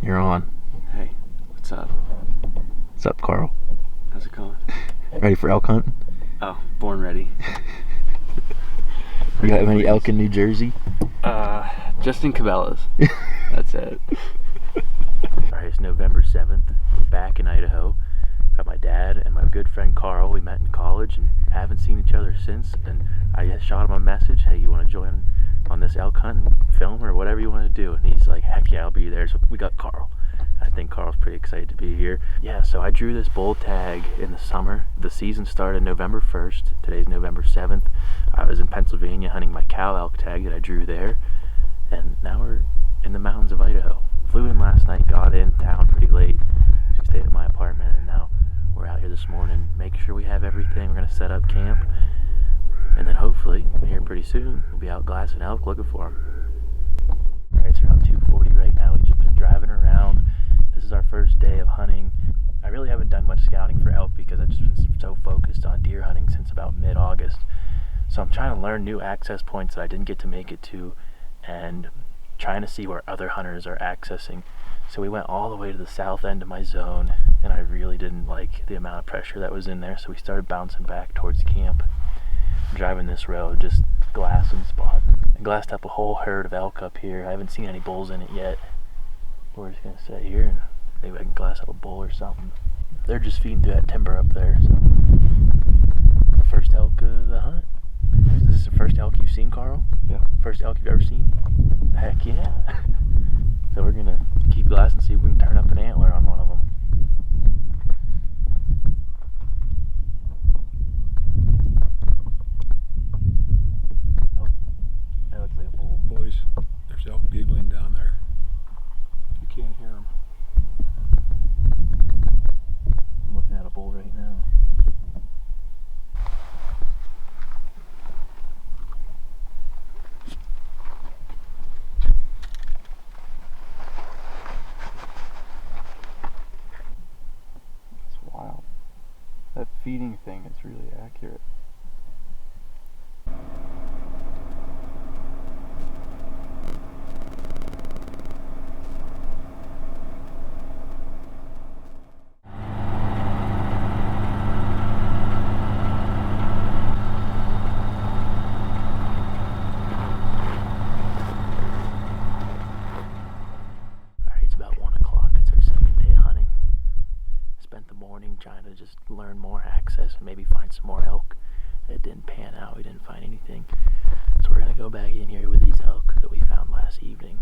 You're on. Hey, what's up? What's up, Carl? How's it going? Ready for elk hunting? Oh, born ready. You got any elk in New Jersey? Just in Cabela's. That's it. Alright, it's November 7th. We're back in Idaho. Got my dad and my good friend Carl. We met in college and haven't seen each other since. And I shot him a message, hey, you want to join on this elk hunt and film or whatever you want to do? And he's like, heck yeah, I'll be there. So we got Carl. I think Carl's pretty excited to be here. Yeah, so I drew this bull tag in the summer. The season started November 1st. Today's November 7th. I was in Pennsylvania hunting my cow elk tag that I drew there. And now we're in the mountains of Idaho. Flew in last night, got in town pretty late. So we stayed at my apartment, and now we're out here this morning, making sure we have everything. We're gonna set up camp. And then hopefully, here pretty soon, we'll be out glassing elk looking for them. Alright, it's around 2:40 right now. We've just been driving around. This is our first day of hunting. I really haven't done much scouting for elk because I've just been so focused on deer hunting since about mid-August. So I'm trying to learn new access points that I didn't get to make it to and trying to see where other hunters are accessing. So we went all the way to the south end of my zone and I really didn't like the amount of pressure that was in there, so we started bouncing back towards camp. Driving this road, just glassing, spotting. I glassed up a whole herd of elk up here. I haven't seen any bulls in it yet. We're just gonna sit here and maybe I can glass up a bull or something. They're just feeding through that timber up there, so the first elk of the hunt. Is this the first elk you've seen, Carl? Yeah. First elk you've ever seen? Heck yeah. So we're gonna keep glassing, see if we can turn up an antler on one of them. Oh, that looks like a bull. Boys, there's elk bugling down there. You can't hear them. I'm looking at a bull right now. It's wild. That feeding thing is really accurate. It's about 1 o'clock. It's our second day of hunting. Spent the morning trying to just learn more access and maybe find some more elk. It didn't pan out. We didn't find anything. So we're gonna go back in here with these elk that we found last evening